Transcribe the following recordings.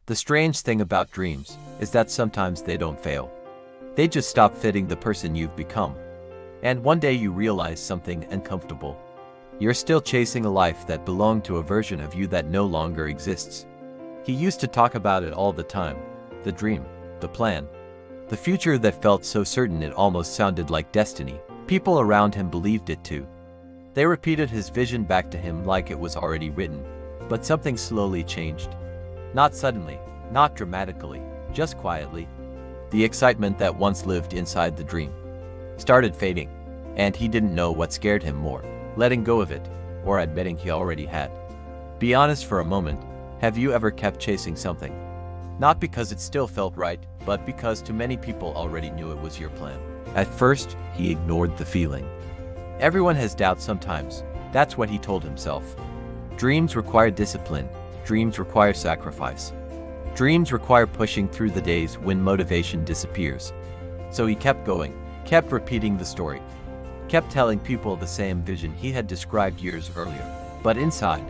The strange thing about dreams is that sometimes they don't fail. They just stop fitting the person you've become. And one day you realize something uncomfortable. You're still chasing a life that belonged to a version of you that no longer exists. He used to talk about it all the time. The dream, the plan, the future that felt so certain it almost sounded like destiny. People around him believed it too. They repeated his vision back to him like it was already written. But something slowly changed. Not suddenly, not dramatically, just quietly. The excitement that once lived inside the dream started fading, and he didn't know what scared him more, letting go of it, or admitting he already had. Be honest for a moment, have you ever kept chasing something? Not because it still felt right, but because too many people already knew it was your plan. At first, he ignored the feeling. Everyone has doubts sometimes, that's what he told himself. Dreams require discipline, dreams require sacrifice. Dreams require pushing through the days when motivation disappears. So he kept going, kept repeating the story, kept telling people the same vision he had described years earlier. But inside,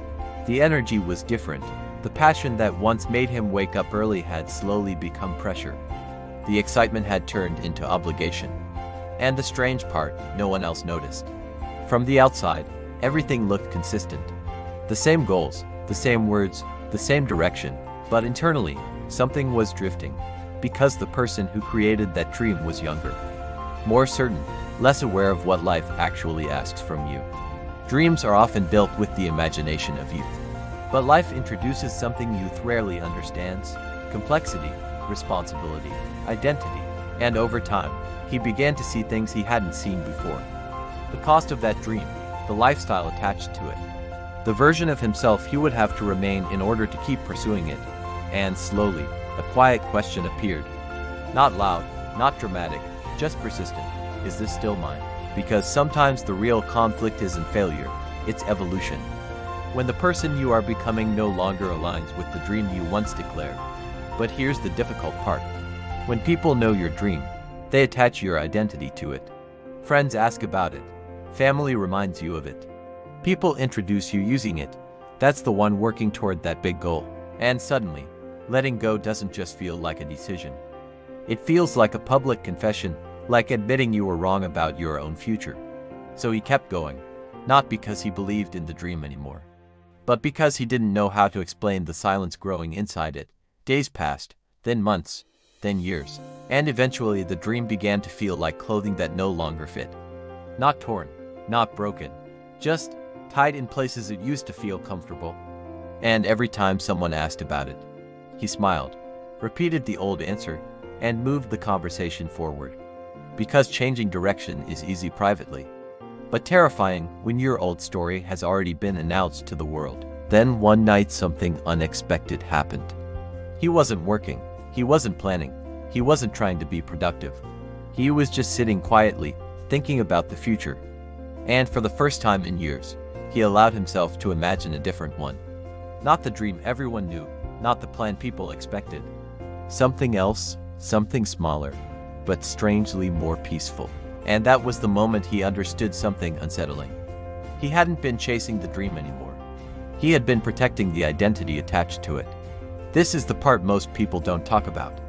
the energy was different. The passion that once made him wake up early had slowly become pressure. The excitement had turned into obligation. And the strange part, no one else noticed. From the outside, everything looked consistent. The same goals, the same words, the same direction, but internally, something was drifting, because the person who created that dream was younger. More certain, less aware of what life actually asks from you. Dreams are often built with the imagination of youth. But life introduces something youth rarely understands: complexity, responsibility, identity. And over time, he began to see things he hadn't seen before. The cost of that dream, the lifestyle attached to it, the version of himself he would have to remain in order to keep pursuing it. And slowly, a quiet question appeared. Not loud, not dramatic, just persistent. Is this still mine? Because sometimes the real conflict isn't failure, it's evolution. When the person you are becoming no longer aligns with the dream you once declared. But here's the difficult part. When people know your dream, they attach your identity to it. Friends ask about it. Family reminds you of it. People introduce you using it. That's the one working toward that big goal. And suddenly, letting go doesn't just feel like a decision. It feels like a public confession, like admitting you were wrong about your own future. So he kept going, not because he believed in the dream anymore, but because he didn't know how to explain the silence growing inside it. Days passed, then months, then years, and eventually the dream began to feel like clothing that no longer fit. Not torn, not broken, just tied in places it used to feel comfortable. And every time someone asked about it, he smiled, repeated the old answer, and moved the conversation forward. Because changing direction is easy privately, but terrifying when your old story has already been announced to the world. Then one night something unexpected happened. He wasn't working, he wasn't planning, he wasn't trying to be productive. He was just sitting quietly, thinking about the future. And for the first time in years, he allowed himself to imagine a different one. Not the dream everyone knew, not the plan people expected. Something else, something smaller, but strangely more peaceful. And that was the moment he understood something unsettling. He hadn't been chasing the dream anymore. He had been protecting the identity attached to it. This is the part most people don't talk about.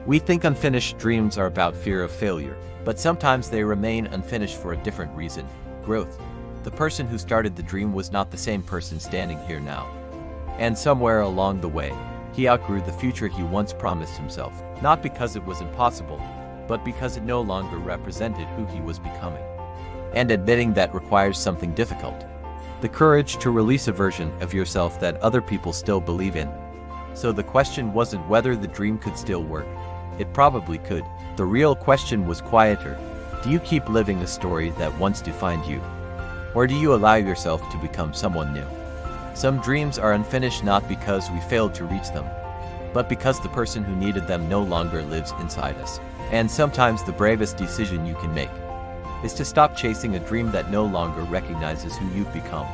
We think unfinished dreams are about fear of failure, but sometimes they remain unfinished for a different reason: growth. The person who started the dream was not the same person standing here now. And somewhere along the way, he outgrew the future he once promised himself, not because it was impossible, but because it no longer represented who he was becoming. And admitting that requires something difficult: the courage to release a version of yourself that other people still believe in. So the question wasn't whether the dream could still work. It probably could. The real question was quieter. Do you keep living a story that once defined you? Or do you allow yourself to become someone new? Some dreams are unfinished not because we failed to reach them, but because the person who needed them no longer lives inside us. And sometimes the bravest decision you can make is to stop chasing a dream that no longer recognizes who you've become.